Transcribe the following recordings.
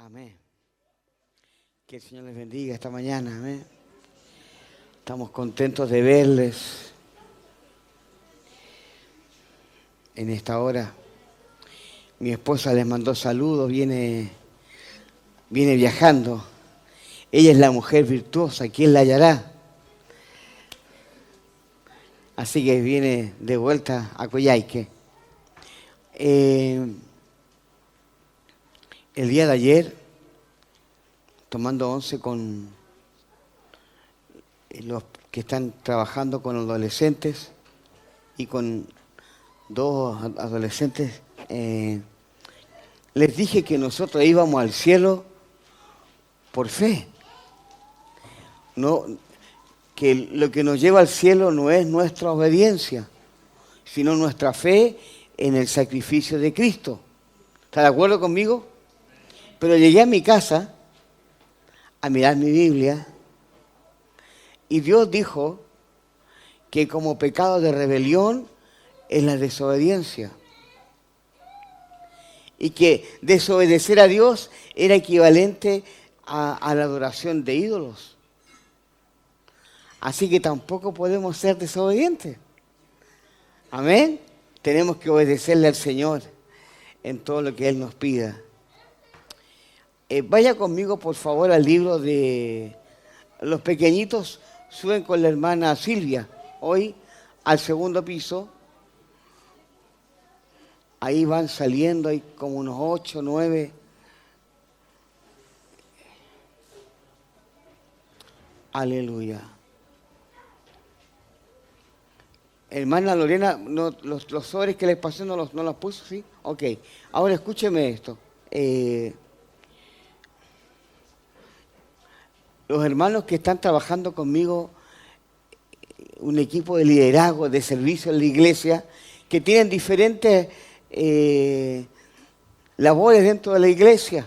Amén. Que el Señor les bendiga esta mañana. Amén. Estamos contentos de verles en esta hora. Mi esposa les mandó saludos, viene viajando. Ella es la mujer virtuosa, ¿quién la hallará? Así que viene de vuelta a Coyhaique. El día de ayer, tomando once con los que están trabajando con adolescentes y con dos adolescentes, les dije que nosotros íbamos al cielo por fe. No, que lo que nos lleva al cielo no es nuestra obediencia, sino nuestra fe en el sacrificio de Cristo. ¿Está de acuerdo conmigo? Pero llegué a mi casa a mirar mi Biblia y Dios dijo que como pecado de rebelión es la desobediencia y que desobedecer a Dios era equivalente a la adoración de ídolos. Así que tampoco podemos ser desobedientes. Amén. Tenemos que obedecerle al Señor en todo lo que Él nos pida. Vaya conmigo, por favor, al libro de los pequeñitos. Suben con la hermana Silvia hoy al segundo piso. Ahí van saliendo, hay como unos 8, 9. Aleluya. Hermana Lorena, no, los sobres que les pasé no los puso, ¿sí? Ok. Ahora escúcheme esto. Los hermanos que están trabajando conmigo, un equipo de liderazgo, de servicio en la iglesia, que tienen diferentes labores dentro de la iglesia.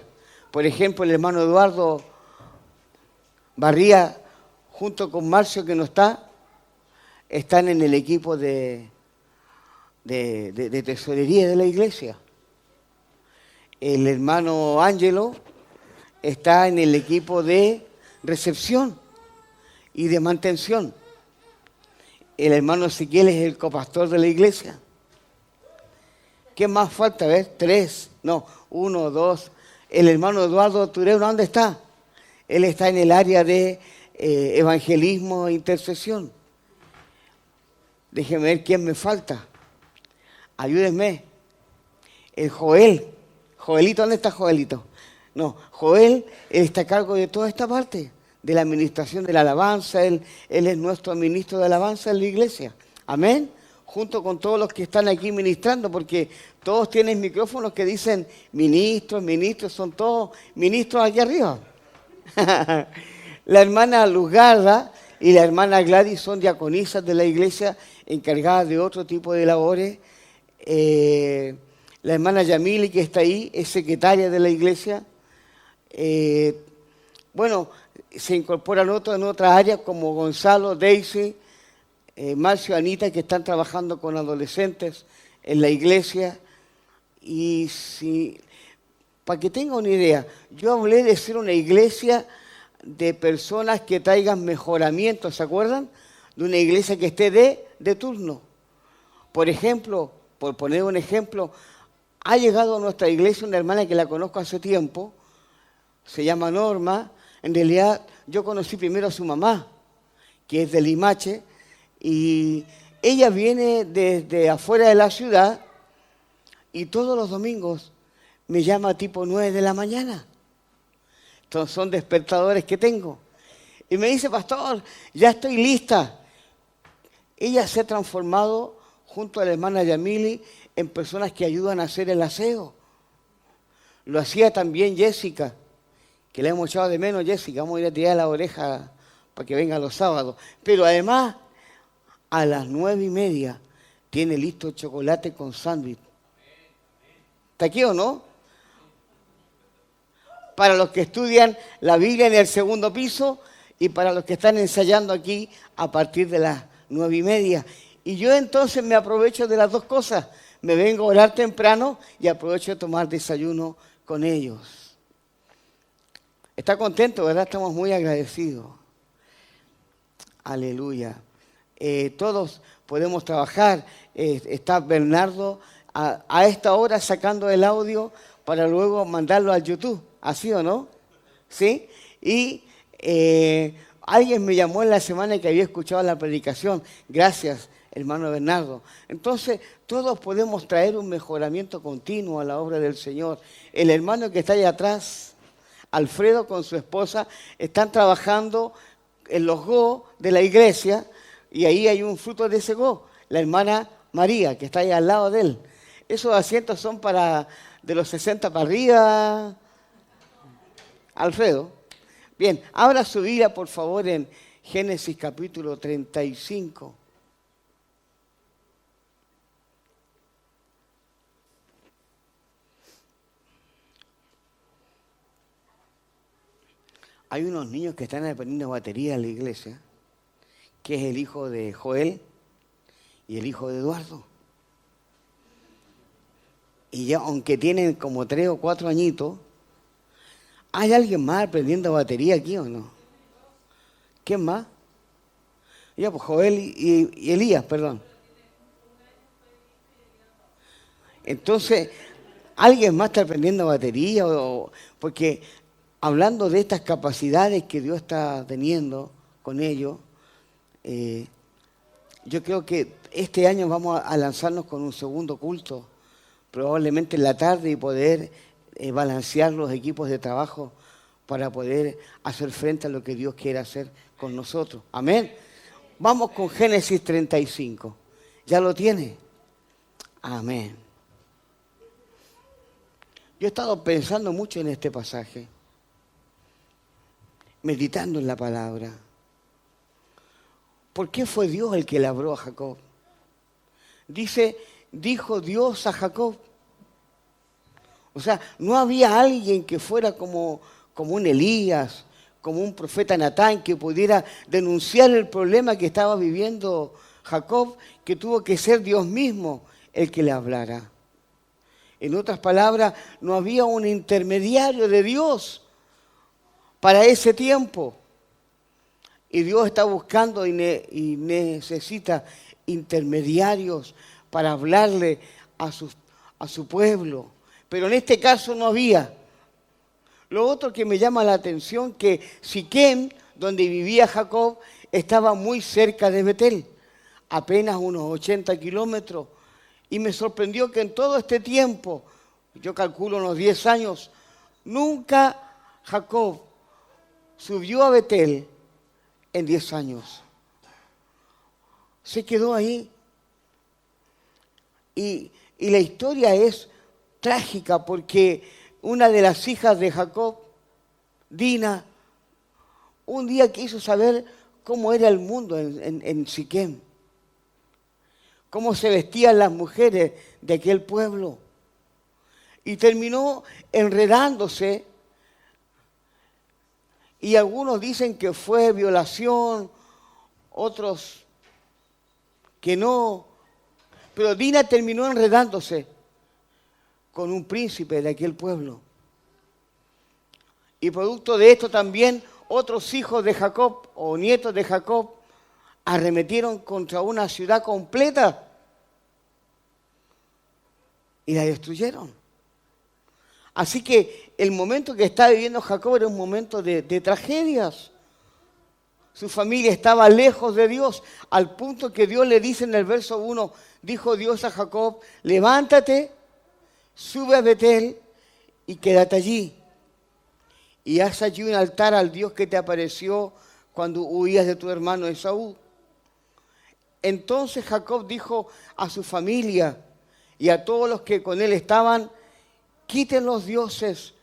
Por ejemplo, el hermano Eduardo Barría, junto con Marcio, que no está, están en el equipo de tesorería de la iglesia. El hermano Ángelo está en el equipo de recepción y de mantención. El hermano Ezequiel es el copastor de la iglesia. ¿Qué más falta? ¿Ves? 3, no, 1, 2. El hermano Eduardo Turero, ¿dónde está? Él está en el área de evangelismo e intercesión. Déjeme ver quién me falta. Ayúdenme. El Joelito, ¿dónde está Joelito? No, Joel está a cargo de toda esta parte, de la administración de la alabanza. Él es nuestro ministro de alabanza en la iglesia. Amén. Junto con todos los que están aquí ministrando, porque todos tienen micrófonos que dicen ministros, son todos ministros aquí arriba. La hermana Luzgarda y la hermana Gladys son diaconisas de la iglesia encargadas de otro tipo de labores. La hermana Yamili, que está ahí, es secretaria de la iglesia. Bueno, se incorporan otros en otras áreas como Gonzalo, Daisy, Marcio, Anita, que están trabajando con adolescentes en la iglesia. Y si, para que tenga una idea, yo hablé de ser una iglesia de personas que traigan mejoramiento, ¿se acuerdan? De una iglesia que esté de turno. Por ejemplo, por poner un ejemplo, ha llegado a nuestra iglesia una hermana que la conozco hace tiempo, se llama Norma. En realidad yo conocí primero a su mamá, que es de Limache, y ella viene desde afuera de la ciudad y todos los domingos me llama tipo 9 de la mañana. Entonces son despertadores que tengo. Y me dice, pastor, ya estoy lista. Ella se ha transformado junto a la hermana Yamili en personas que ayudan a hacer el aseo. Lo hacía también Jessica, que le hemos echado de menos. Jessica, vamos a ir a tirar la oreja para que venga los sábados. Pero además, a las 9:30 tiene listo chocolate con sándwich. ¿Está aquí o no? Para los que estudian la Biblia en el segundo piso y para los que están ensayando aquí a partir de las 9:30. Y yo entonces me aprovecho de las dos cosas. Me vengo a orar temprano y aprovecho de tomar desayuno con ellos. ¿Está contento, verdad? Estamos muy agradecidos. Aleluya. Todos podemos trabajar. Está Bernardo a esta hora sacando el audio para luego mandarlo al YouTube. ¿Así o no? ¿Sí? Y alguien me llamó en la semana que había escuchado la predicación. Gracias, hermano Bernardo. Entonces, todos podemos traer un mejoramiento continuo a la obra del Señor. El hermano que está allá atrás, Alfredo con su esposa, están trabajando en los Go de la iglesia y ahí hay un fruto de ese Go, la hermana María, que está ahí al lado de él. Esos asientos son para de los 60 para arriba, Alfredo. Bien, abra su Biblia, por favor, en Génesis capítulo 35. Hay unos niños que están aprendiendo batería en la iglesia, que es el hijo de Joel y el hijo de Eduardo. Y ya, aunque tienen como 3 o 4 añitos, ¿hay alguien más aprendiendo batería aquí o no? ¿Quién más? Ya, pues Joel y Elías, perdón. Entonces, ¿alguien más está aprendiendo batería? Porque hablando de estas capacidades que Dios está teniendo con ellos, yo creo que este año vamos a lanzarnos con un segundo culto, probablemente en la tarde, y poder balancear los equipos de trabajo para poder hacer frente a lo que Dios quiere hacer con nosotros. Amén. Vamos con Génesis 35. ¿Ya lo tiene? Amén. Yo he estado pensando mucho en este pasaje, meditando en la palabra. ¿Por qué fue Dios el que le habló a Jacob? Dijo Dios a Jacob. O sea, no había alguien que fuera como un Elías, como un profeta Natán, que pudiera denunciar el problema que estaba viviendo Jacob, que tuvo que ser Dios mismo el que le hablara. En otras palabras, no había un intermediario de Dios para ese tiempo. Y Dios está buscando y necesita intermediarios para hablarle a su pueblo. Pero en este caso no había. Lo otro que me llama la atención, que Siquem, donde vivía Jacob, estaba muy cerca de Betel, apenas unos 80 kilómetros. Y me sorprendió que en todo este tiempo, yo calculo unos 10 años, nunca Jacob subió a Betel en 10 años. Se quedó ahí. Y la historia es trágica porque una de las hijas de Jacob, Dina, un día quiso saber cómo era el mundo en Siquem, cómo se vestían las mujeres de aquel pueblo. Y terminó enredándose. Y algunos dicen que fue violación, otros que no. Pero Dina terminó enredándose con un príncipe de aquel pueblo. Y producto de esto también otros hijos de Jacob o nietos de Jacob arremetieron contra una ciudad completa y la destruyeron. Así que el momento que estaba viviendo Jacob era un momento de tragedias. Su familia estaba lejos de Dios, al punto que Dios le dice en el verso 1, dijo Dios a Jacob, levántate, sube a Betel y quédate allí. Y haz allí un altar al Dios que te apareció cuando huías de tu hermano Esaú. Entonces Jacob dijo a su familia y a todos los que con él estaban, quiten los dioses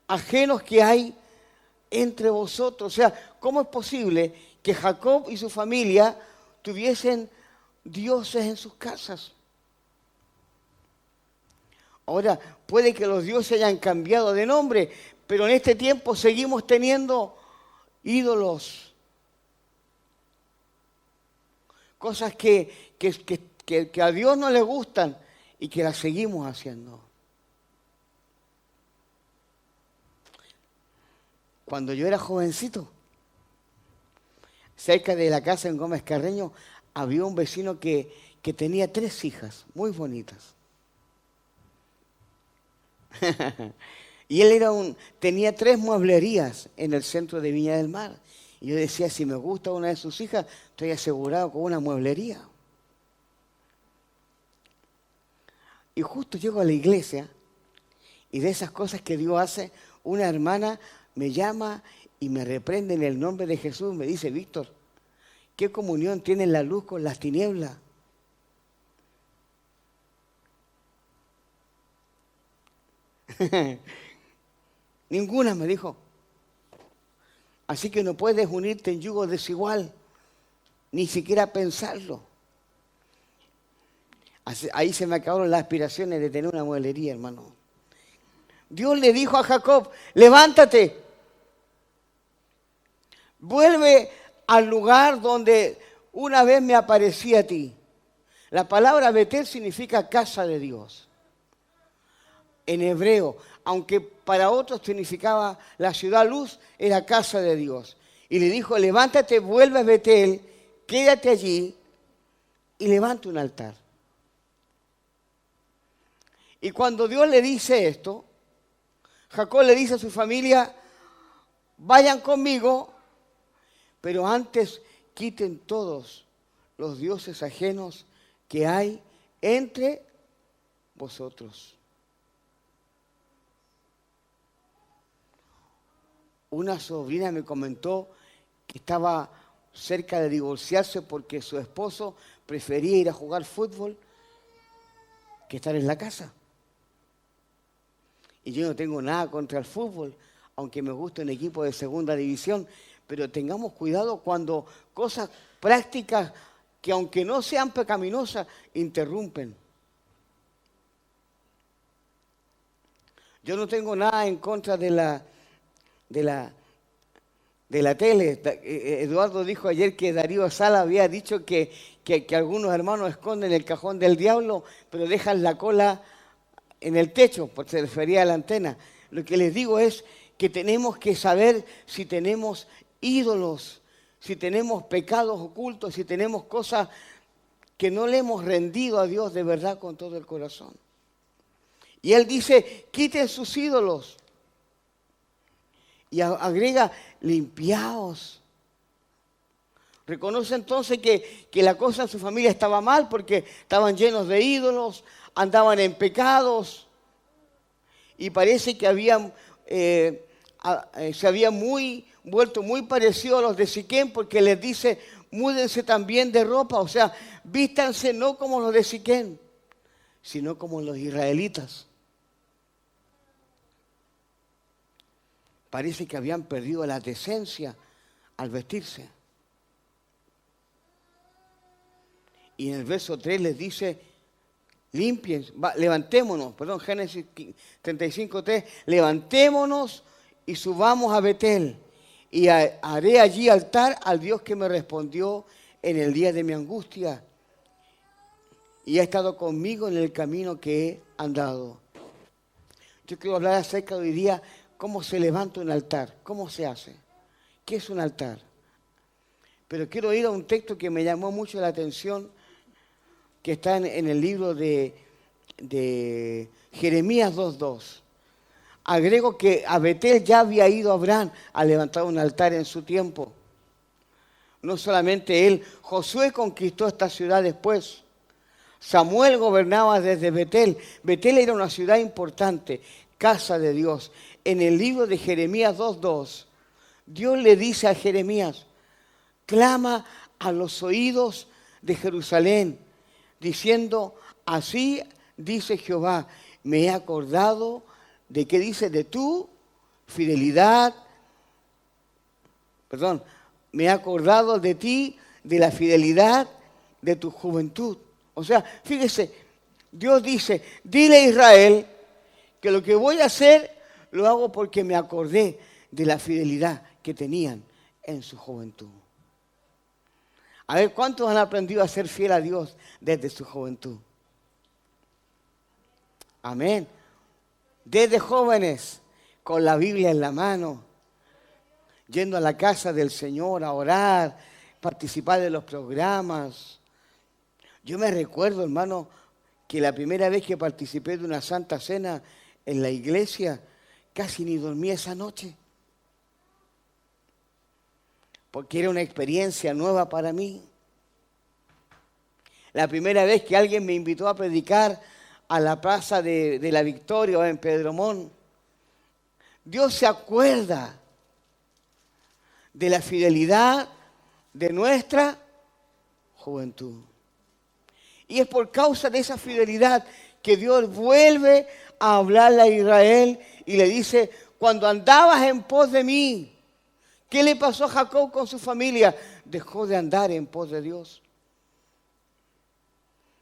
ajenos que hay entre vosotros. O sea, ¿cómo es posible que Jacob y su familia tuviesen dioses en sus casas? Ahora, puede que los dioses hayan cambiado de nombre, pero en este tiempo seguimos teniendo ídolos. Cosas que a Dios no le gustan y que las seguimos haciendo. Cuando yo era jovencito, cerca de la casa en Gómez Carreño, había un vecino que tenía 3 hijas, muy bonitas. Y él tenía 3 mueblerías en el centro de Viña del Mar. Y yo decía, si me gusta una de sus hijas, estoy asegurado con una mueblería. Y justo llego a la iglesia, y de esas cosas que Dios hace, una hermana me llama y me reprende en el nombre de Jesús. Me dice, Víctor, ¿qué comunión tiene la luz con las tinieblas? Ninguna, me dijo. Así que no puedes unirte en yugo desigual, ni siquiera pensarlo. Ahí se me acabaron las aspiraciones de tener una mueblería, hermano. Dios le dijo a Jacob, levántate, vuelve al lugar donde una vez me aparecí a ti. La palabra Betel significa casa de Dios. En hebreo, aunque para otros significaba la ciudad luz, era casa de Dios. Y le dijo, levántate, vuelve a Betel, quédate allí y levanta un altar. Y cuando Dios le dice esto, Jacob le dice a su familia, vayan conmigo, pero antes quiten todos los dioses ajenos que hay entre vosotros. Una sobrina me comentó que estaba cerca de divorciarse porque su esposo prefería ir a jugar fútbol que estar en la casa. Y yo no tengo nada contra el fútbol, aunque me guste un equipo de segunda división, pero tengamos cuidado cuando cosas prácticas que aunque no sean pecaminosas, interrumpen. Yo no tengo nada en contra de la tele. Eduardo dijo ayer que Darío Sala había dicho que algunos hermanos esconden el cajón del diablo, pero dejan la cola en el techo, porque se refería a la antena. Lo que les digo es que tenemos que saber si tenemos ídolos, si tenemos pecados ocultos, si tenemos cosas que no le hemos rendido a Dios de verdad con todo el corazón. Y él dice, quiten sus ídolos. Y agrega, limpiaos. Reconoce entonces que la cosa en su familia estaba mal porque estaban llenos de ídolos, andaban en pecados y parece que se habían vuelto muy parecidos a los de Siquem porque les dice, múdense también de ropa, o sea, vístanse no como los de Siquem, sino como los israelitas. Parece que habían perdido la decencia al vestirse. Y en el verso 3 les dice, levantémonos, Génesis 35:3, levantémonos y subamos a Betel, y haré allí altar al Dios que me respondió en el día de mi angustia, y ha estado conmigo en el camino que he andado. Yo quiero hablar acerca de hoy día cómo se levanta un altar, cómo se hace, qué es un altar. Pero quiero ir a un texto que me llamó mucho la atención, que está en el libro de Jeremías 2:2. Agrego que a Betel ya había ido Abraham a levantar un altar en su tiempo. No solamente él, Josué conquistó esta ciudad después. Samuel gobernaba desde Betel. Betel era una ciudad importante, casa de Dios. En el libro de Jeremías 2:2, Dios le dice a Jeremías, clama a los oídos de Jerusalén, diciendo, así dice Jehová, me he acordado de qué dice, de tu fidelidad, me he acordado de ti, de la fidelidad de tu juventud. O sea, fíjese, Dios dice, dile a Israel que lo que voy a hacer lo hago porque me acordé de la fidelidad que tenían en su juventud. A ver, ¿cuántos han aprendido a ser fiel a Dios desde su juventud? Amén. Desde jóvenes, con la Biblia en la mano, yendo a la casa del Señor a orar, participar de los programas. Yo me recuerdo, hermano, que la primera vez que participé de una Santa Cena en la iglesia, casi ni dormí esa noche. Porque era una experiencia nueva para mí. La primera vez que alguien me invitó a predicar a la Plaza de la Victoria en Pedromón, Dios se acuerda de la fidelidad de nuestra juventud. Y es por causa de esa fidelidad que Dios vuelve a hablarle a Israel y le dice, cuando andabas en pos de mí, ¿qué le pasó a Jacob con su familia? Dejó de andar en pos de Dios.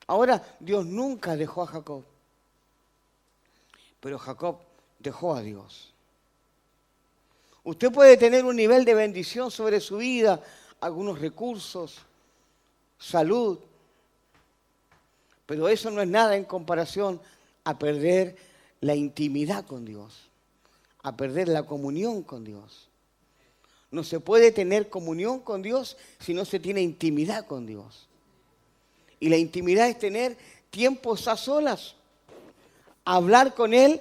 Ahora, Dios nunca dejó a Jacob, pero Jacob dejó a Dios. Usted puede tener un nivel de bendición sobre su vida, algunos recursos, salud, pero eso no es nada en comparación a perder la intimidad con Dios, a perder la comunión con Dios. No se puede tener comunión con Dios si no se tiene intimidad con Dios. Y la intimidad es tener tiempos a solas, hablar con Él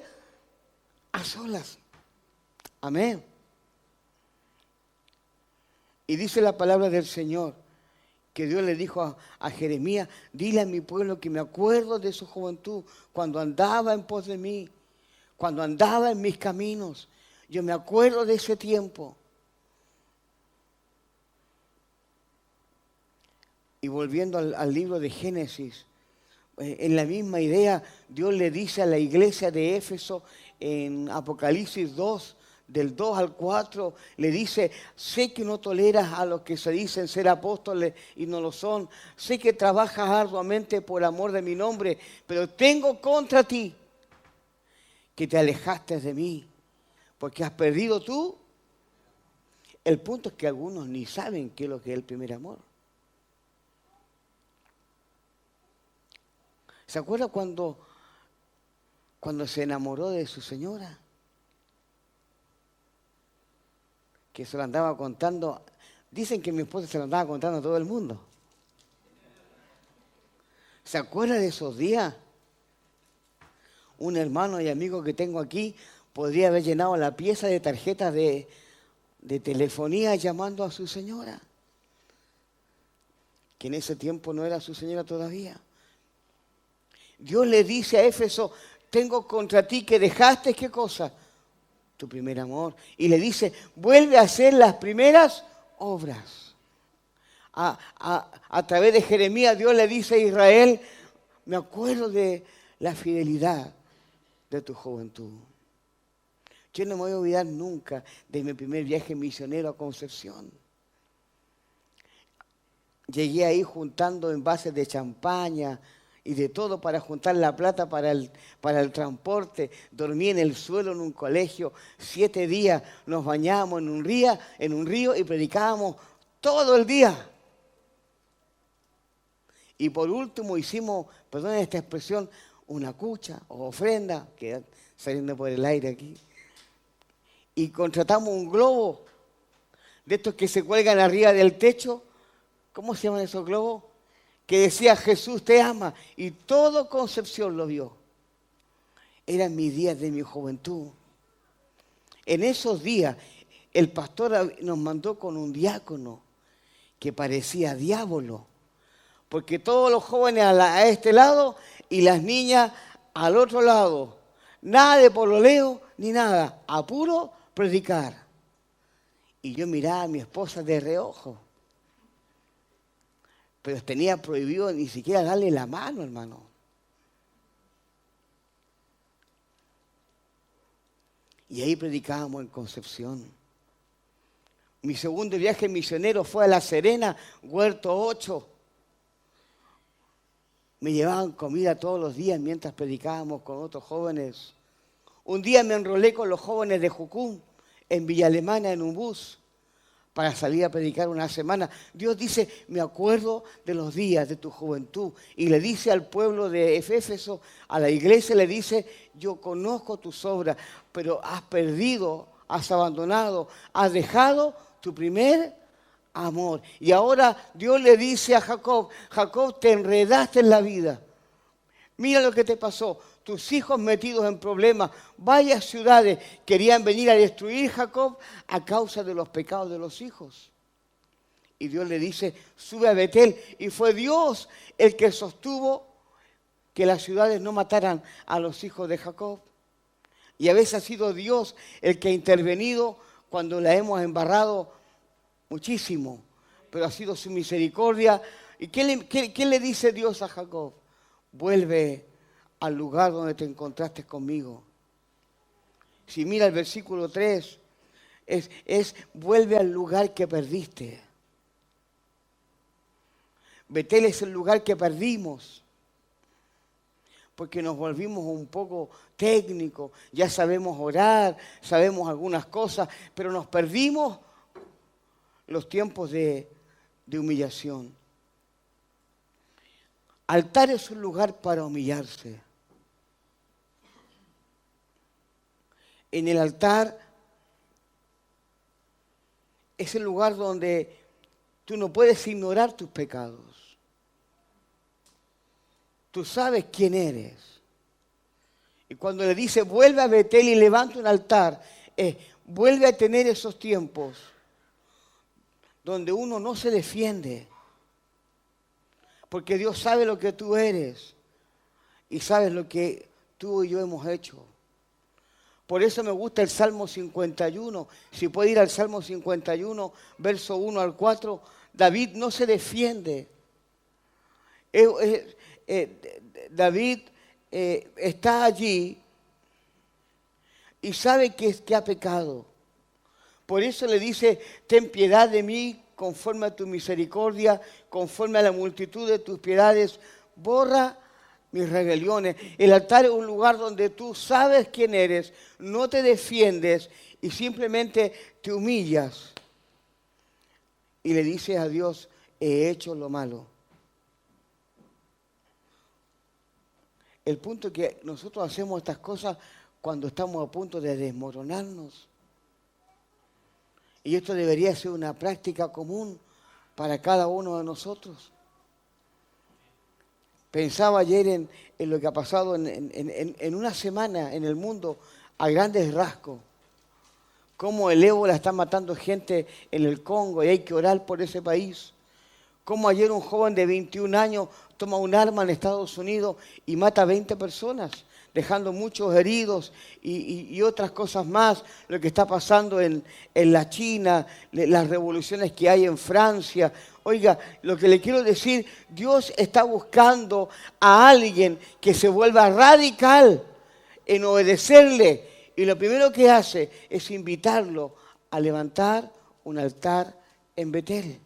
a solas. Amén. Y dice la palabra del Señor, que Dios le dijo a Jeremías, dile a mi pueblo que me acuerdo de su juventud, cuando andaba en pos de mí, cuando andaba en mis caminos. Yo me acuerdo de ese tiempo. Y volviendo al libro de Génesis, en la misma idea, Dios le dice a la iglesia de Éfeso en Apocalipsis 2, del 2 al 4, le dice, sé que no toleras a los que se dicen ser apóstoles y no lo son, sé que trabajas arduamente por amor de mi nombre, pero tengo contra ti que te alejaste de mí, porque has perdido tú. El punto es que algunos ni saben qué es lo que es el primer amor. ¿Se acuerda cuando se enamoró de su señora? Que se lo andaba contando. Dicen que mi esposa se lo andaba contando a todo el mundo. ¿Se acuerda de esos días? Un hermano y amigo que tengo aquí podría haber llenado la pieza de tarjetas de telefonía llamando a su señora, que en ese tiempo no era su señora todavía. Dios le dice a Éfeso, tengo contra ti que dejaste, ¿qué cosa? Tu primer amor. Y le dice, vuelve a hacer las primeras obras. A través de Jeremías, Dios le dice a Israel, me acuerdo de la fidelidad de tu juventud. Yo no me voy a olvidar nunca de mi primer viaje misionero a Concepción. Llegué ahí juntando envases de champaña y de todo para juntar la plata para el transporte. Dormí en el suelo en un colegio, 7 días nos bañábamos en un río y predicábamos todo el día. Y por último hicimos, perdón esta expresión, una cucha o ofrenda, que saliendo por el aire aquí. Y contratamos un globo de estos que se cuelgan arriba del techo. ¿Cómo se llaman esos globos? Que decía Jesús te ama, y todo Concepción lo vio. Eran mis días de mi juventud. En esos días el pastor nos mandó con un diácono que parecía diablo, porque todos los jóvenes a este lado y las niñas al otro lado. Nada de pololeo ni nada, a puro predicar. Y yo miraba a mi esposa de reojo. Pero tenía prohibido ni siquiera darle la mano, hermano. Y ahí predicábamos en Concepción. Mi segundo viaje misionero fue a La Serena, Huerto 8. Me llevaban comida todos los días mientras predicábamos con otros jóvenes. Un día me enrolé con los jóvenes de Jucún, en Villa Alemana, en un bus, para salir a predicar una semana. Dios dice, me acuerdo de los días de tu juventud. Y le dice al pueblo de Éfeso, a la iglesia, le dice, yo conozco tus obras, pero has perdido has abandonado, has dejado tu primer amor. Y ahora Dios le dice a Jacob, Jacob, te enredaste en la vida. Mira lo que te pasó. Tus hijos metidos en problemas. Varias ciudades querían venir a destruir Jacob a causa de los pecados de los hijos. Y Dios le dice, sube a Betel. Y fue Dios el que sostuvo que las ciudades no mataran a los hijos de Jacob. Y a veces ha sido Dios el que ha intervenido cuando la hemos embarrado muchísimo. Pero ha sido su misericordia. ¿Y qué le dice Dios a Jacob? Vuelve al lugar donde te encontraste conmigo. Si mira el versículo 3, es vuelve al lugar que perdiste. Betel es el lugar que perdimos, porque nos volvimos un poco técnicos, ya sabemos orar, sabemos algunas cosas, pero nos perdimos los tiempos de humillación. Altar es un lugar para humillarse. En el altar es el lugar donde tú no puedes ignorar tus pecados. Tú sabes quién eres. Y cuando le dice, vuelve a Betel y levanta un altar, vuelve a tener esos tiempos donde uno no se defiende. Porque Dios sabe lo que tú eres y sabes lo que tú y yo hemos hecho. Por eso me gusta el Salmo 51. Si puede ir al Salmo 51, verso 1 al 4, David no se defiende. David está allí y sabe que ha pecado. Por eso le dice, ten piedad de mí conforme a tu misericordia, conforme a la multitud de tus piedades, borra mis rebeliones. El altar es un lugar donde tú sabes quién eres, no te defiendes y simplemente te humillas. Y le dices a Dios, he hecho lo malo. El punto es que nosotros hacemos estas cosas cuando estamos a punto de desmoronarnos. Y esto debería ser una práctica común para cada uno de nosotros. Pensaba ayer en lo que ha pasado en una semana en el mundo a grandes rasgos. Cómo el ébola está matando gente en el Congo y hay que orar por ese país. Cómo ayer un joven de 21 años toma un arma en Estados Unidos y mata a 20 personas, dejando muchos heridos y otras cosas más. Lo que está pasando en la China, las revoluciones que hay en Francia. Oiga, lo que le quiero decir, Dios está buscando a alguien que se vuelva radical en obedecerle. Y lo primero que hace es invitarlo a levantar un altar en Betel.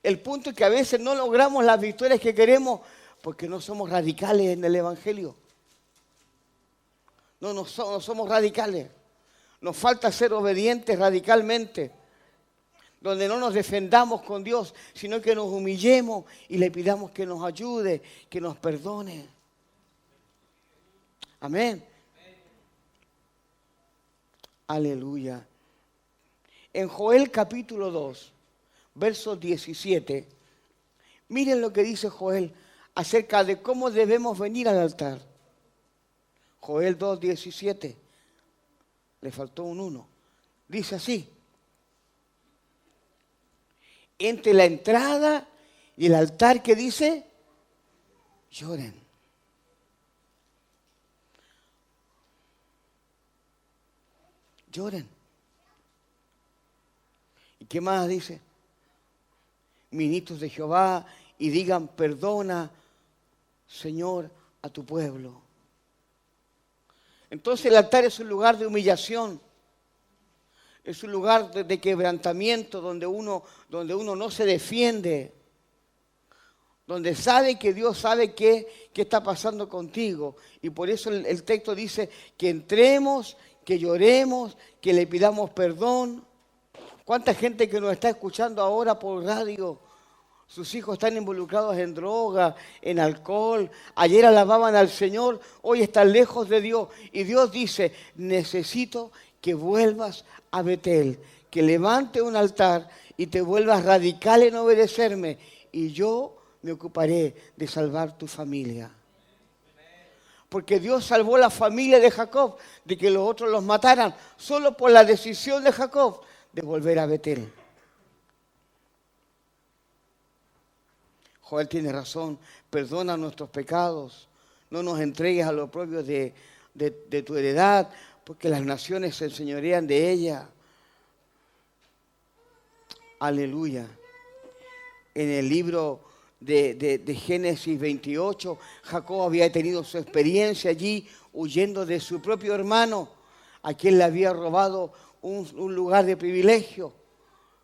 El punto es que a veces no logramos las victorias que queremos porque no somos radicales en el Evangelio. No somos radicales. Nos falta ser obedientes radicalmente. Donde no nos defendamos con Dios, sino que nos humillemos y le pidamos que nos ayude, que nos perdone. Amén. Aleluya. En Joel capítulo 2, verso 17, miren lo que dice Joel acerca de cómo debemos venir al altar. Joel 2, 17. Le faltó un 1. Dice así. Entre la entrada y el altar, ¿qué dice? Lloren. Lloren. ¿Y qué más dice? Ministros de Jehová, y digan, perdona, Señor, a tu pueblo. Entonces el altar es un lugar de humillación. Es un lugar de quebrantamiento donde uno no se defiende. Donde sabe que Dios sabe qué está pasando contigo. Y por eso el texto dice que entremos, que lloremos, que le pidamos perdón. ¿Cuánta gente que nos está escuchando ahora por radio? Sus hijos están involucrados en droga, en alcohol. Ayer alababan al Señor, hoy están lejos de Dios. Y Dios dice, necesito que vuelvas a Betel, que levante un altar y te vuelvas radical en obedecerme, y yo me ocuparé de salvar tu familia. Porque Dios salvó la familia de Jacob de que los otros los mataran, solo por la decisión de Jacob de volver a Betel. Joel tiene razón, perdona nuestros pecados, no nos entregues a los propios de tu heredad, porque las naciones se enseñorean de ella. Aleluya. En el libro de Génesis 28, Jacob había tenido su experiencia allí, huyendo de su propio hermano, a quien le había robado un lugar de privilegio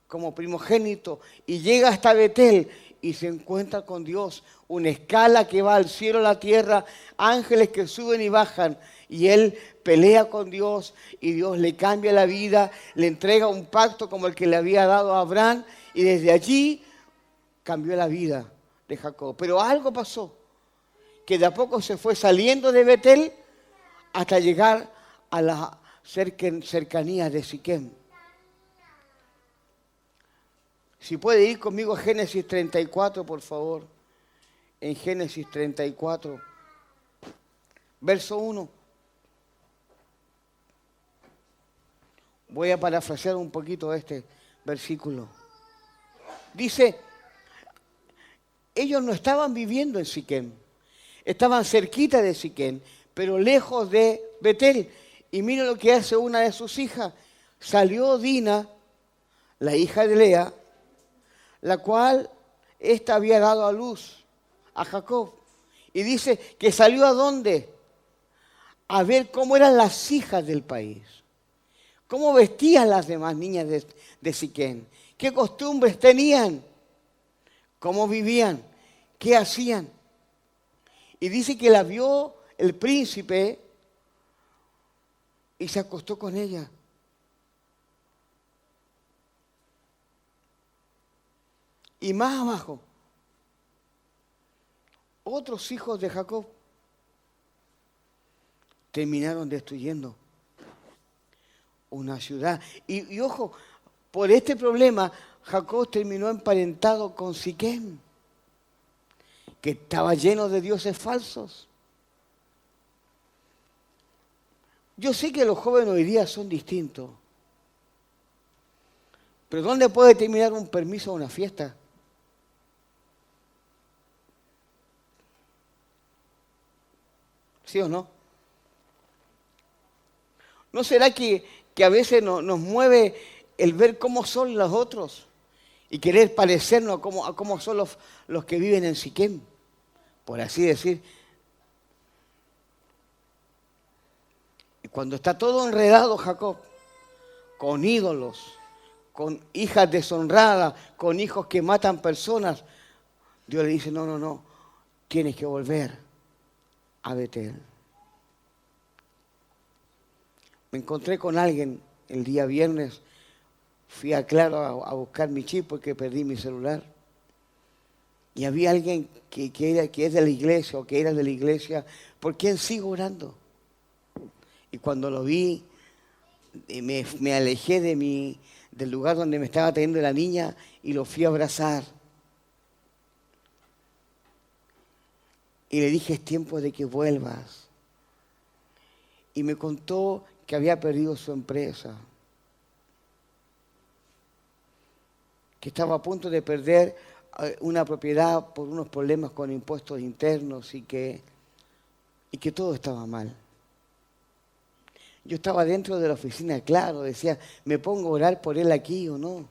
como primogénito, y llega hasta Betel y se encuentra con Dios, una escala que va al cielo, a la tierra, ángeles que suben y bajan, y él pelea con Dios y Dios le cambia la vida, le entrega un pacto como el que le había dado a Abraham, y desde allí cambió la vida de Jacob. Pero algo pasó, que de a poco se fue saliendo de Betel hasta llegar a las cercanías de Siquem. Si puede ir conmigo a Génesis 34, por favor. En Génesis 34, verso 1. Voy a parafrasear un poquito este versículo. Dice, ellos no estaban viviendo en Siquem, estaban cerquita de Siquem, pero lejos de Betel. Y mira lo que hace una de sus hijas. Salió Dina, la hija de Lea, la cual ésta había dado a luz a Jacob. Y dice que salió ¿a dónde? A ver cómo eran las hijas del país. Cómo vestían las demás niñas de Siquem. ¿Qué costumbres tenían? ¿Cómo vivían? ¿Qué hacían? Y dice que la vio el príncipe y se acostó con ella. Y más abajo, otros hijos de Jacob terminaron destruyendo una ciudad. Y ojo, por este problema, Jacob terminó emparentado con Siquem, que estaba lleno de dioses falsos. Yo sé que los jóvenes hoy día son distintos, pero ¿dónde puede terminar un permiso a una fiesta? ¿Sí o no? ¿No será que a veces nos mueve el ver cómo son los otros y querer parecernos a cómo son los que viven en Siquem, por así decir? Y cuando está todo enredado Jacob, con ídolos, con hijas deshonradas, con hijos que matan personas, Dios le dice, no, tienes que volver a Betel. Me encontré con alguien el día viernes, fui a Claro a buscar mi chip porque perdí mi celular. Y había alguien que es de la iglesia o que era de la iglesia, ¿por quién sigo orando? Y cuando lo vi, me alejé del lugar donde me estaba teniendo la niña y lo fui a abrazar. Y le dije, es tiempo de que vuelvas. Y me contó que había perdido su empresa, que estaba a punto de perder una propiedad por unos problemas con impuestos internos y que todo estaba mal. Yo estaba dentro de la oficina, claro, decía, ¿me pongo a orar por él aquí o no?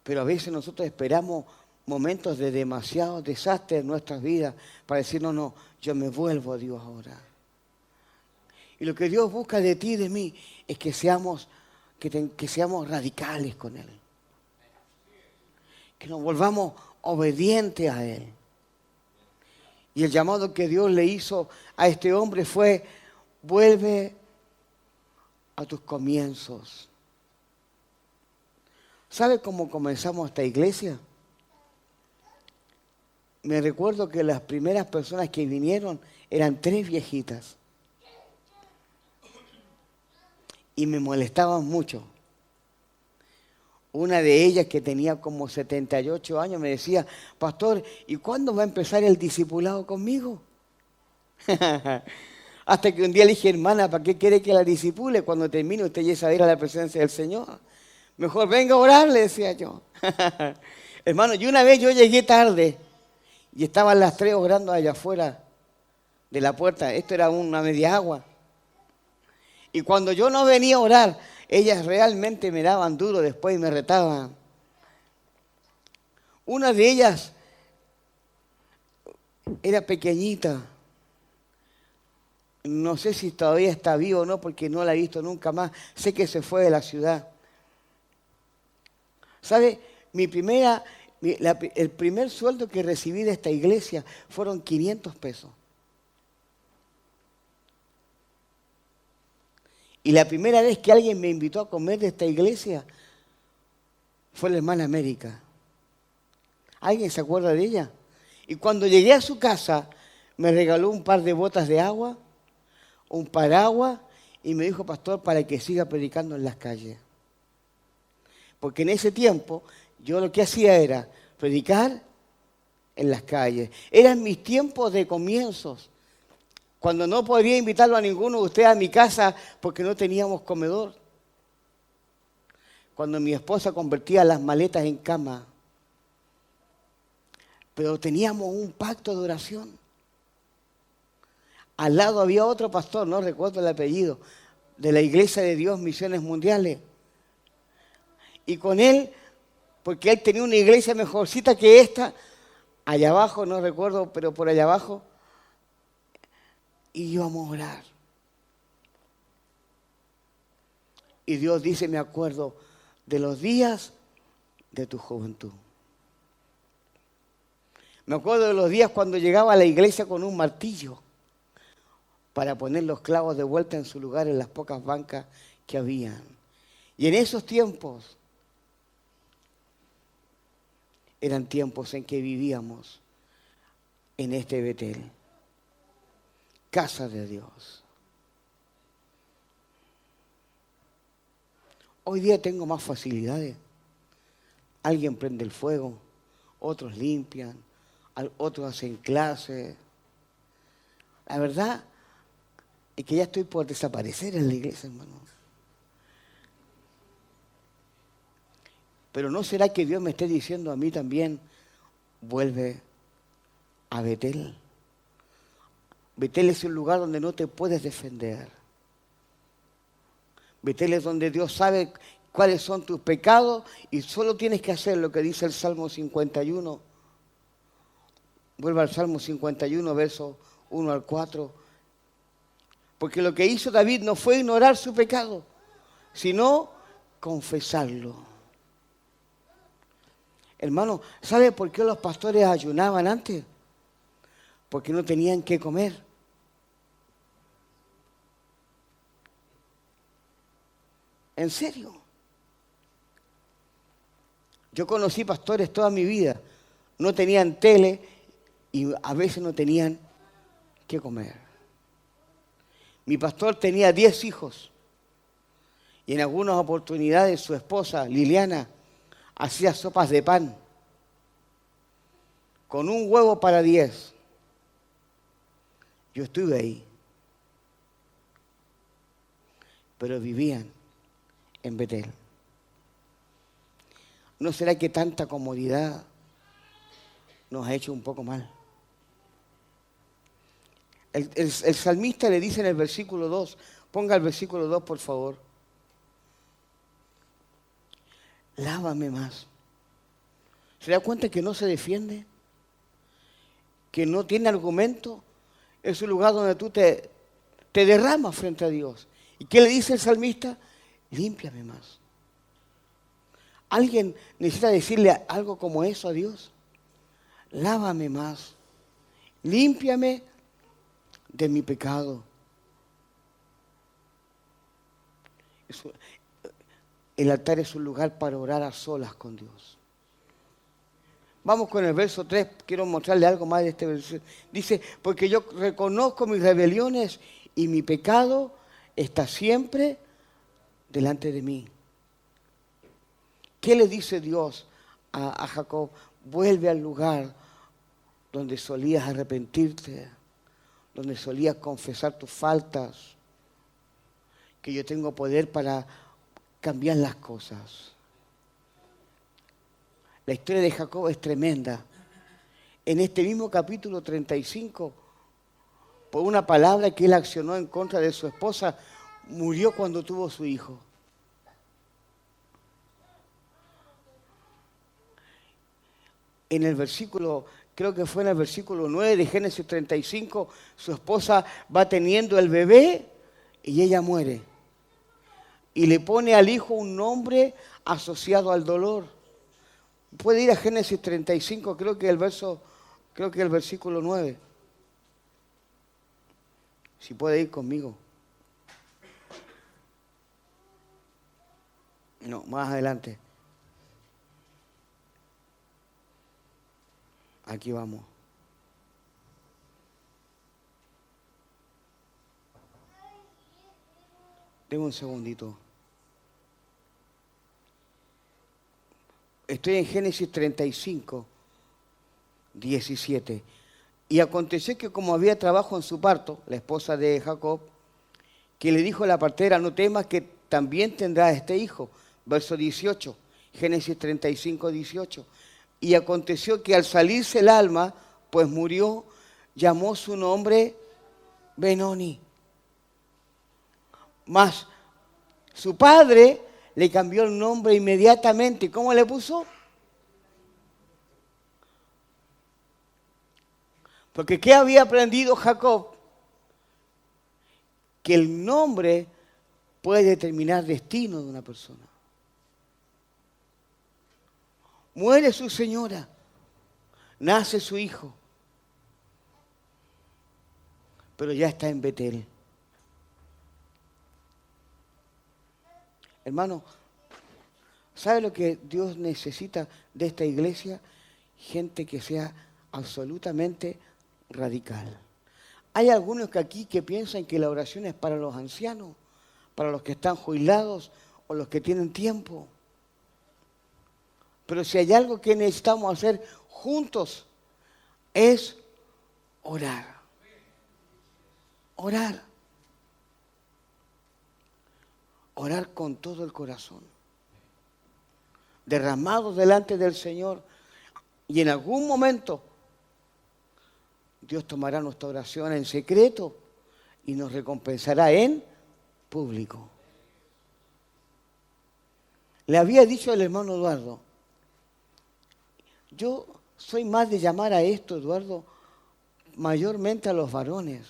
Pero a veces nosotros esperamos momentos de demasiado desastre en nuestras vidas para decir, no, yo me vuelvo a Dios ahora. Y lo que Dios busca de ti y de mí es que seamos radicales con Él. Que nos volvamos obedientes a Él. Y el llamado que Dios le hizo a este hombre fue, vuelve a tus comienzos. ¿Sabe cómo comenzamos esta iglesia? Me recuerdo que las primeras personas que vinieron eran 3 viejitas. y me molestaban mucho. Una de ellas, que tenía como 78 años, me decía: pastor, ¿y cuándo va a empezar el discipulado conmigo? Hasta que un día le dije: hermana, ¿para qué quiere que la discipule? Cuando termine usted ya sabe ir a la presencia del Señor. Mejor venga a orar, le decía yo. Hermano, y una vez yo llegué tarde y estaban las 3 orando allá afuera de la puerta. Esto era una media agua. Y cuando yo no venía a orar, ellas realmente me daban duro después y me retaban. Una de ellas era pequeñita. No sé si todavía está viva o no, porque no la he visto nunca más. Sé que se fue de la ciudad. ¿Sabe? El primer sueldo que recibí de esta iglesia fueron 500 pesos. Y la primera vez que alguien me invitó a comer de esta iglesia fue la hermana América. ¿Alguien se acuerda de ella? Y cuando llegué a su casa, me regaló un par de botas de agua, un paraguas, y me dijo: pastor, para que siga predicando en las calles. Porque en ese tiempo yo lo que hacía era predicar en las calles. Eran mis tiempos de comienzos, cuando no podía invitarlo a ninguno de ustedes a mi casa porque no teníamos comedor. Cuando mi esposa convertía las maletas en cama. Pero teníamos un pacto de oración. Al lado había otro pastor, no recuerdo el apellido, de la Iglesia de Dios Misiones Mundiales. Y con él, porque él tenía una iglesia mejorcita que esta, allá abajo, no recuerdo, pero por allá abajo, y íbamos a orar. Y Dios dice: me acuerdo de los días de tu juventud. Me acuerdo de los días cuando llegaba a la iglesia con un martillo para poner los clavos de vuelta en su lugar en las pocas bancas que habían. Y en esos tiempos eran tiempos en que vivíamos en este Betel, casa de Dios. Hoy día tengo más facilidades. Alguien prende el fuego, otros limpian, otros hacen clases. La verdad es que ya estoy por desaparecer en la iglesia, hermano. Pero ¿no será que Dios me esté diciendo a mí también: vuelve a Betel? Betel es un lugar donde no te puedes defender. Betel es donde Dios sabe cuáles son tus pecados y solo tienes que hacer lo que dice el Salmo 51. Vuelve al Salmo 51, versos 1 al 4. Porque lo que hizo David no fue ignorar su pecado, sino confesarlo. Hermano, ¿sabe por qué los pastores ayunaban antes? Porque no tenían qué comer. ¿En serio? Yo conocí pastores toda mi vida. No tenían tele y a veces no tenían qué comer. Mi pastor tenía 10 hijos. Y en algunas oportunidades su esposa, Liliana, hacía sopas de pan con un huevo para 10. Yo estuve ahí. Pero vivían en Betel. ¿No será que tanta comodidad nos ha hecho un poco mal? El salmista le dice en el versículo 2, ponga el versículo 2 por favor: lávame más. ¿Se da cuenta que no se defiende? Que no tiene argumento. Es un lugar donde tú te derramas frente a Dios. ¿Y qué le dice el salmista? Límpiame más. ¿Alguien necesita decirle algo como eso a Dios? Lávame más. Límpiame de mi pecado. El altar es un lugar para orar a solas con Dios. Vamos con el verso 3, quiero mostrarle algo más de este verso. Dice: porque yo reconozco mis rebeliones y mi pecado está siempre delante de mí. ¿Qué le dice Dios a Jacob? Vuelve al lugar donde solías arrepentirte, donde solías confesar tus faltas, que yo tengo poder para cambiar las cosas. La historia de Jacob es tremenda. En este mismo capítulo 35, por una palabra que él accionó en contra de su esposa, murió cuando tuvo su hijo. En el versículo, creo que fue en el versículo 9 de Génesis 35, su esposa va teniendo el bebé y ella muere. Y le pone al hijo un nombre asociado al dolor. Puede ir a Génesis 35, creo que el versículo 9. Si puede ir conmigo. No, más adelante. Aquí vamos. Deme un segundito. Estoy en Génesis 35, 17. Y aconteció que como había trabajo en su parto, la esposa de Jacob, que le dijo a la partera, no temas que también tendrá este hijo. Verso 18, Génesis 35, 18. Y aconteció que al salirse el alma, pues murió, llamó su nombre Benoni. Mas su padre le cambió el nombre inmediatamente. ¿Cómo le puso? Porque ¿qué había aprendido Jacob? Que el nombre puede determinar destino de una persona. Muere su señora, nace su hijo, pero ya está en Betel. Hermano, ¿sabe lo que Dios necesita de esta iglesia? Gente que sea absolutamente radical. Hay algunos que aquí que piensan que la oración es para los ancianos, para los que están jubilados o los que tienen tiempo. Pero si hay algo que necesitamos hacer juntos es orar. Orar. Orar con todo el corazón. Derramados delante del Señor. Y en algún momento Dios tomará nuestra oración en secreto y nos recompensará en público. Le había dicho al hermano Eduardo, yo soy más de llamar a esto, Eduardo, mayormente a los varones.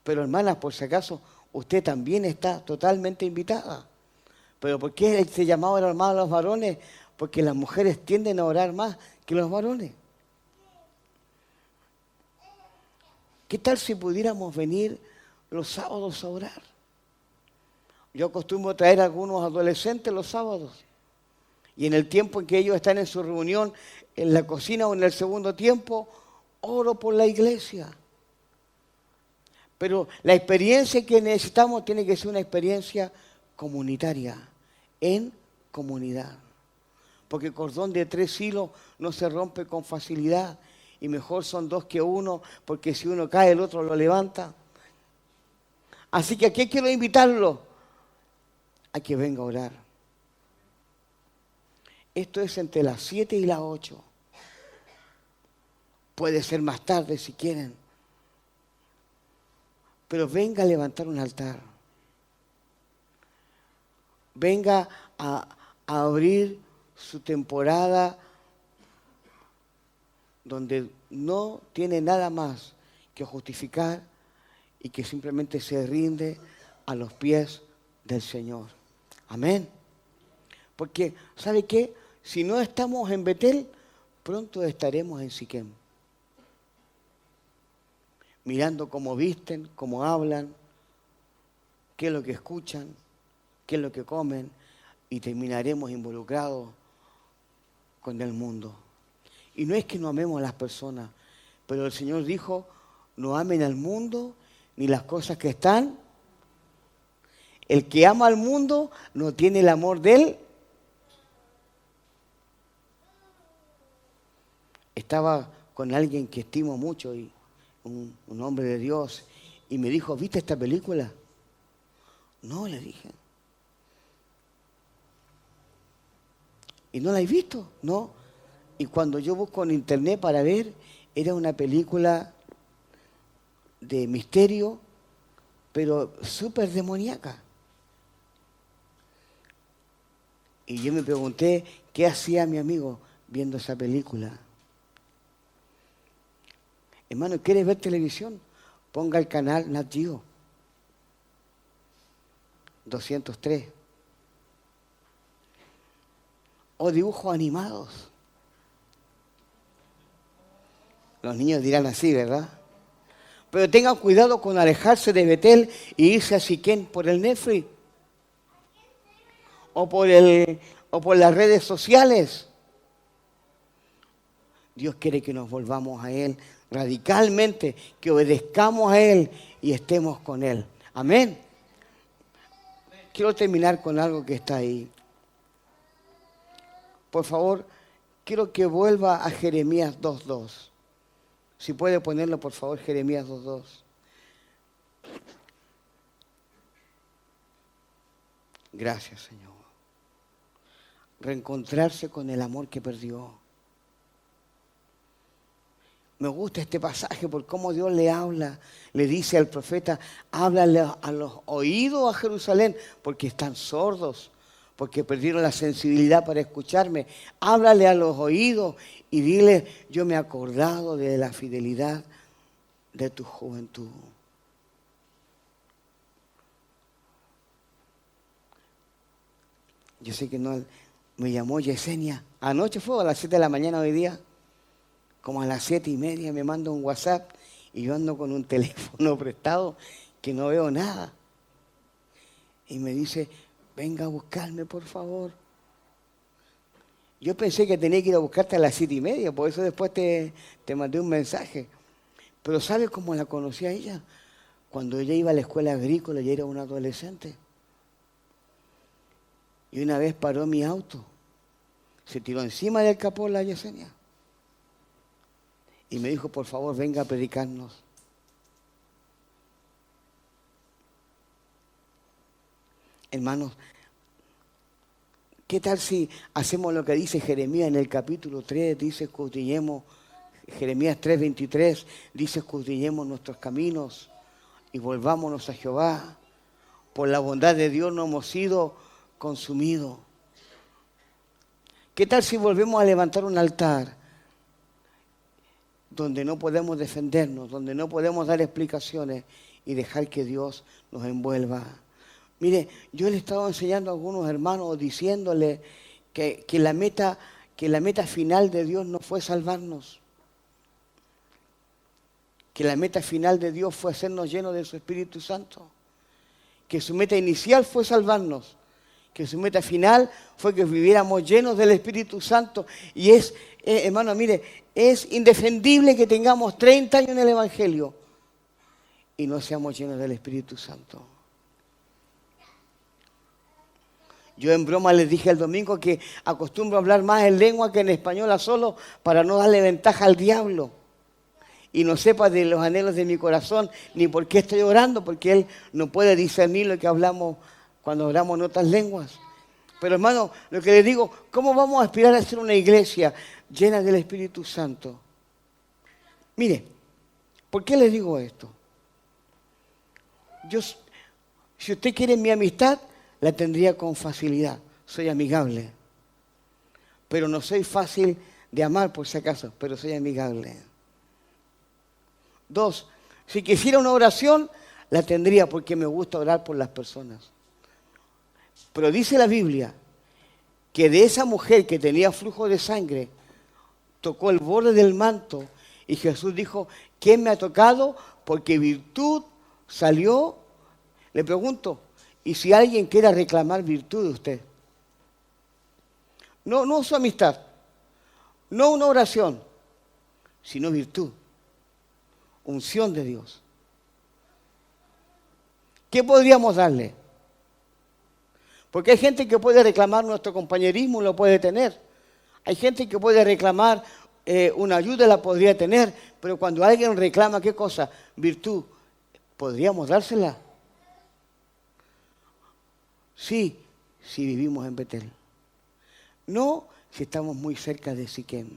Pero hermanas, por si acaso, usted también está totalmente invitada. ¿Pero por qué se llamaba el hermano a los varones? Porque las mujeres tienden a orar más que los varones. ¿Qué tal si pudiéramos venir los sábados a orar? Yo acostumbro traer a algunos adolescentes los sábados. Y en el tiempo en que ellos están en su reunión, en la cocina o en el segundo tiempo, oro por la iglesia. Pero la experiencia que necesitamos tiene que ser una experiencia comunitaria, en comunidad. Porque el cordón de 3 hilos no se rompe con facilidad. Y mejor son 2 que 1, porque si uno cae, el otro lo levanta. Así que aquí quiero invitarlo a que venga a orar. Esto es entre las 7 y las 8. Puede ser más tarde si quieren. Pero venga a levantar un altar. Venga a abrir su temporada donde no tiene nada más que justificar y que simplemente se rinde a los pies del Señor. Amén. Porque, ¿sabe qué? Si no estamos en Betel, pronto estaremos en Siquem. Mirando cómo visten, cómo hablan, qué es lo que escuchan, qué es lo que comen, y terminaremos involucrados con el mundo. Y no es que no amemos a las personas, pero el Señor dijo, no amen al mundo ni las cosas que están El que ama al mundo no tiene el amor de él. Estaba con alguien que estimo mucho, y un hombre de Dios, y me dijo, ¿viste esta película? No, le dije. ¿Y no la he visto? No. Y cuando yo busco en internet para ver, era una película de misterio, pero súper demoníaca. Y yo me pregunté, ¿qué hacía mi amigo viendo esa película? Hermano, ¿quieres ver televisión? Ponga el canal Nat Geo 203. O dibujos animados. Los niños dirán así, ¿verdad? Pero tengan cuidado con alejarse de Betel y irse a Siquén por el Netflix. O por las redes sociales. Dios quiere que nos volvamos a Él radicalmente, que obedezcamos a Él y estemos con Él. Amén. Quiero terminar con algo que está ahí. Por favor, quiero que vuelva a Jeremías 2:2. Si puede ponerlo, por favor, Jeremías 2:2. Gracias, Señor. Reencontrarse con el amor que perdió. Me gusta este pasaje por cómo Dios le habla. Le dice al profeta, háblale a los oídos a Jerusalén, porque están sordos, porque perdieron la sensibilidad para escucharme. Háblale a los oídos y dile, yo me he acordado de la fidelidad de tu juventud. Yo sé que no, me llamó Yesenia. Anoche fue a las 7 de la mañana hoy día. Como a las 7:30 me manda un WhatsApp y yo ando con un teléfono prestado que no veo nada. Y me dice, venga a buscarme, por favor. Yo pensé que tenía que ir a buscarte a las 7:30, por eso después te mandé un mensaje. Pero ¿sabes cómo la conocí a ella? Cuando ella iba a la escuela agrícola y era una adolescente. Y una vez paró mi auto, se tiró encima del capó la Yesenia. Y me dijo, por favor, venga a predicarnos. Hermanos, ¿qué tal si hacemos lo que dice Jeremías en el capítulo 3? Dice, escudriñemos, Jeremías 3:23, dice, escudriñemos nuestros caminos y volvámonos a Jehová. Por la bondad de Dios no hemos sido consumidos. ¿Qué tal si volvemos a levantar un altar donde no podemos defendernos, donde no podemos dar explicaciones y dejar que Dios nos envuelva? Mire, yo le he estado enseñando a algunos hermanos, diciéndole que la meta final de Dios no fue salvarnos, que la meta final de Dios fue hacernos llenos de su Espíritu Santo, que su meta inicial fue salvarnos, que su meta final fue que viviéramos llenos del Espíritu Santo. Y hermano, mire, es indefendible que tengamos 30 años en el Evangelio y no seamos llenos del Espíritu Santo. Yo en broma les dije el domingo que acostumbro a hablar más en lengua que en español a solo para no darle ventaja al diablo. Y no sepa de los anhelos de mi corazón ni por qué estoy orando, porque él no puede discernir lo que hablamos cuando oramos en otras lenguas. Pero hermano, lo que les digo, ¿cómo vamos a aspirar a ser una iglesia llena del Espíritu Santo? Mire, ¿por qué les digo esto? Si usted quiere mi amistad, la tendría con facilidad. Soy amigable. Pero no soy fácil de amar, por si acaso, pero soy amigable. 2, si quisiera una oración, la tendría porque me gusta orar por las personas. Pero dice la Biblia que de esa mujer que tenía flujo de sangre, tocó el borde del manto y Jesús dijo, ¿quién me ha tocado? Porque virtud salió. Le pregunto, ¿y si alguien quiera reclamar virtud de usted? No su amistad, no una oración, sino virtud, unción de Dios. ¿Qué podríamos darle? Porque hay gente que puede reclamar nuestro compañerismo, lo puede tener. Hay gente que puede reclamar una ayuda, la podría tener. Pero cuando alguien reclama, ¿qué cosa? Virtud, ¿podríamos dársela? Sí, si vivimos en Betel. No si estamos muy cerca de Siquem.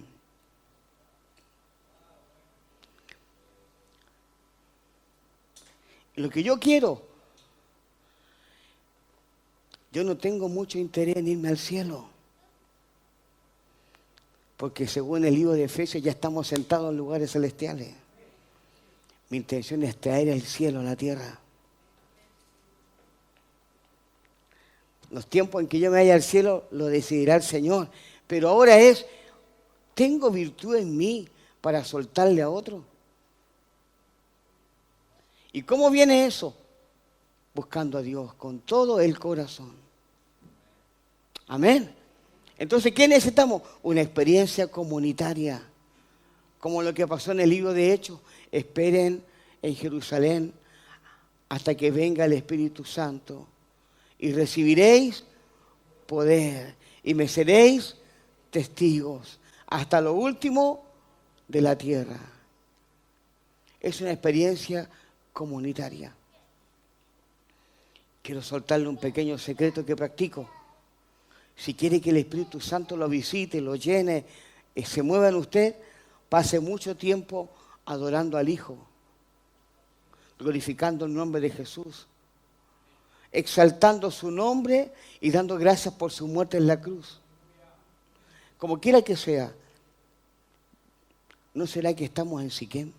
Lo que yo quiero, yo no tengo mucho interés en irme al cielo. Porque según el libro de Efesios ya estamos sentados en lugares celestiales. Mi intención es traer el cielo a la tierra. Los tiempos en que yo me vaya al cielo lo decidirá el Señor. Pero ahora ¿tengo virtud en mí para soltarle a otro? ¿Y cómo viene eso? Buscando a Dios con todo el corazón. Amén. Entonces, ¿qué necesitamos? Una experiencia comunitaria, como lo que pasó en el libro de Hechos. Esperen en Jerusalén hasta que venga el Espíritu Santo y recibiréis poder y me seréis testigos hasta lo último de la tierra. Es una experiencia comunitaria. Quiero soltarle un pequeño secreto que practico. Si quiere que el Espíritu Santo lo visite, lo llene, se mueva en usted, pase mucho tiempo adorando al Hijo, glorificando el nombre de Jesús, exaltando su nombre y dando gracias por su muerte en la cruz. Como quiera que sea, ¿no será que estamos en Siquem?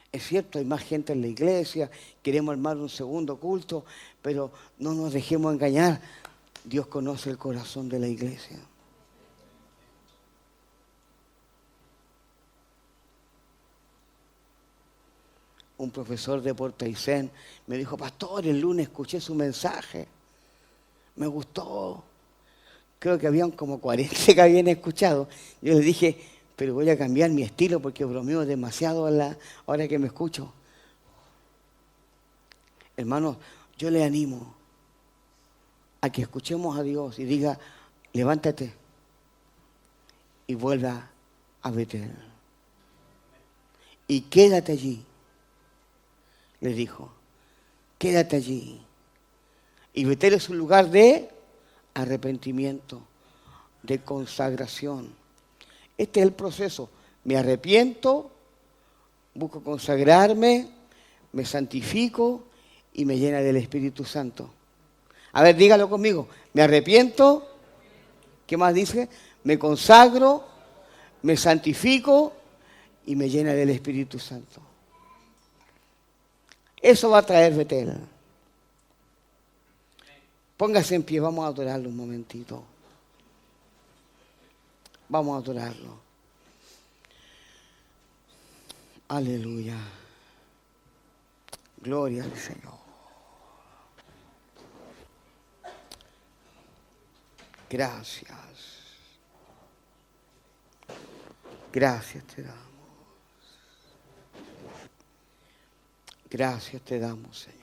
Es cierto, hay más gente en la iglesia, queremos armar un segundo culto, pero no nos dejemos engañar. Dios conoce el corazón de la iglesia. Un profesor de Port Aysén me dijo: pastor, el lunes escuché su mensaje, me gustó. Creo que habían como 40 que habían escuchado. Yo le dije: pero voy a cambiar mi estilo porque bromeo demasiado ahora que me escucho. Hermanos, yo le animo a que escuchemos a Dios y diga: levántate y vuelva a Betel. Y quédate allí. Le dijo: quédate allí. Y Betel es un lugar de arrepentimiento, de consagración. Este es el proceso. Me arrepiento, busco consagrarme, me santifico y me llena del Espíritu Santo. A ver, dígalo conmigo. Me arrepiento. ¿Qué más dice? Me consagro, me santifico y me llena del Espíritu Santo. Eso va a traer Betel. Póngase en pie, vamos a adorarlo un momentito. Vamos a adorarlo. Aleluya. Gloria al Señor. Gracias. Gracias te damos. Gracias te damos, Señor.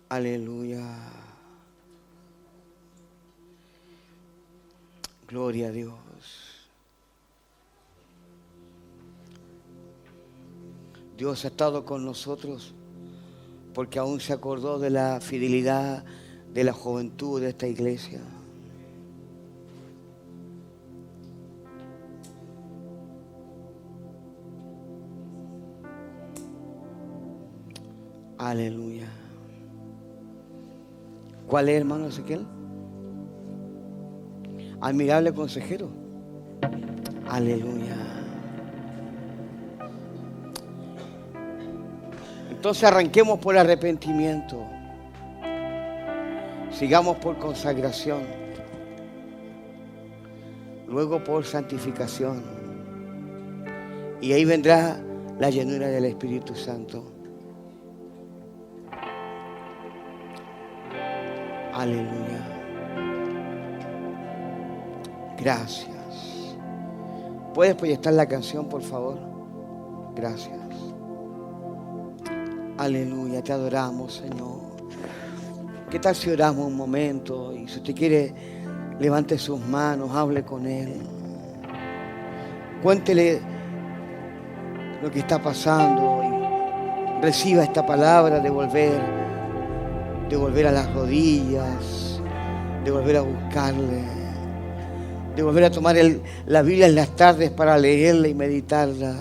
Aleluya. Gloria a Dios. Dios ha estado con nosotros porque aún se acordó de la fidelidad de la juventud de esta iglesia. Aleluya. ¿Cuál es, hermano Ezequiel? Admirable consejero. Aleluya. Entonces arranquemos por arrepentimiento. Sigamos por consagración. Luego por santificación. Y ahí vendrá la llenura del Espíritu Santo. Aleluya. Gracias. ¿Puedes proyectar la canción, por favor? Gracias. Aleluya, te adoramos, Señor. ¿Qué tal si oramos un momento? Y si usted quiere, levante sus manos, hable con Él. Cuéntele lo que está pasando y reciba esta palabra de volver a las rodillas, de volver a buscarle, de volver a tomar la Biblia en las tardes para leerla y meditarla,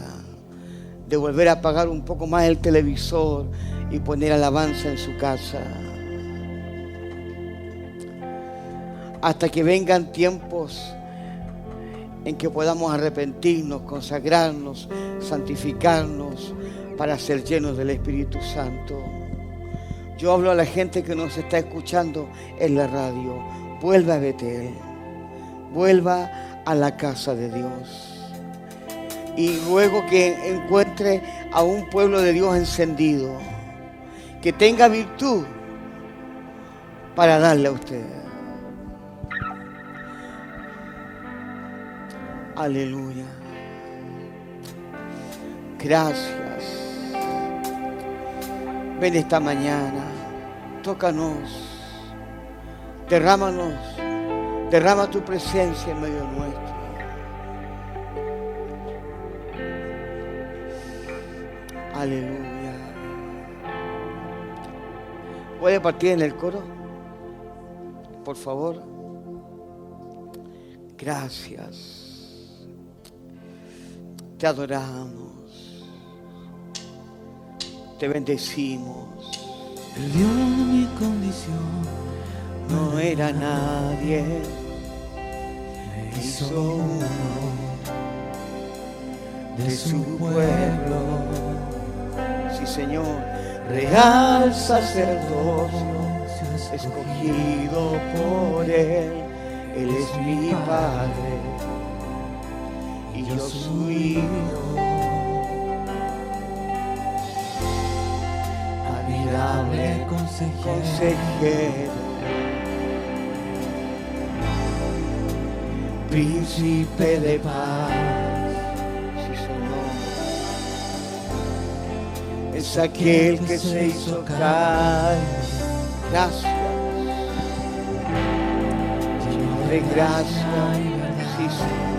de volver a apagar un poco más el televisor y poner alabanza en su casa. Hasta que vengan tiempos en que podamos arrepentirnos, consagrarnos, santificarnos para ser llenos del Espíritu Santo. Yo hablo a la gente que nos está escuchando en la radio. Vuelva a Betel, vuelva a la casa de Dios. Y luego que encuentre a un pueblo de Dios encendido, que tenga virtud para darle a usted. Aleluya. Gracias. Ven esta mañana, tócanos, derrama tu presencia en medio nuestro. Aleluya. ¿Puede partir en el coro? Por favor. Gracias. Te adoramos. Te bendecimos. Él vio mi condición, No era nadie, me hizo hizo uno de su pueblo, sí, Señor, real sacerdocio, escogido por Él. Él es mi Padre y yo su Hijo. admirable Consejero, príncipe de paz, sí, Señor, es aquel que se hizo carne. Gracias, lleno de gracia, sí, Señor.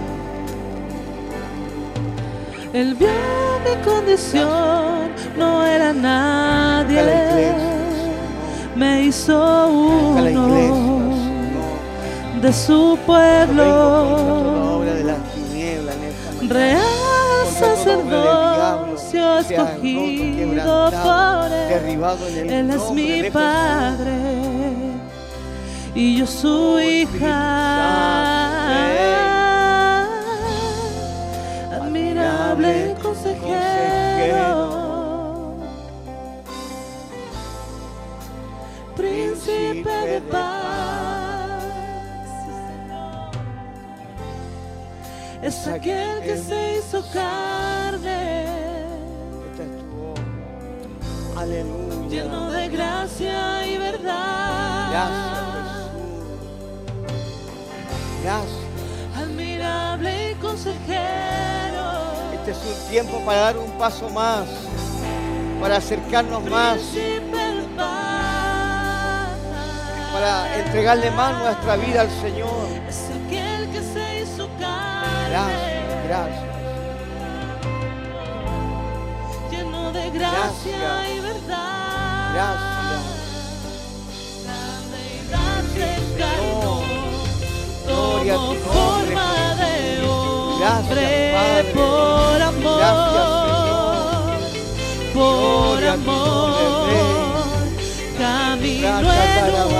Él vio mi condición, no era nadie, A la iglesia, me hizo a la iglesia, uno Señor. de su Vengo contra toda pueblo, obra de las tinieblas en esta mañana. real Contra toda obra del diablo, sacerdocio sea roto, escogido quebrantado, por Él. derribado en el Él es nombre mi de Jesús. Padre y yo su Oh, Espíritu hija. Santo, Admirable consejero, príncipe de paz, es aquel que se hizo carne, esta es tu obra. Aleluya. lleno de gracia y verdad. Gracias, Jesús. Gracias. Admirable consejero, Este es un tiempo para dar un paso más, para acercarnos más, príncipe de paz, para entregarle más nuestra vida al Señor. es aquel que se hizo carne. Gracias, gracias. Lleno de gracia Gracias. y verdad. Gracias. La deidad se Sí, encarnó, Gloria a tomó tu nombre, forma Jesús. de hombre. Gracias, Padre. Por amor, Gracias, por Gloria a tu nombre, amor, Rey. caminó Gracias, en un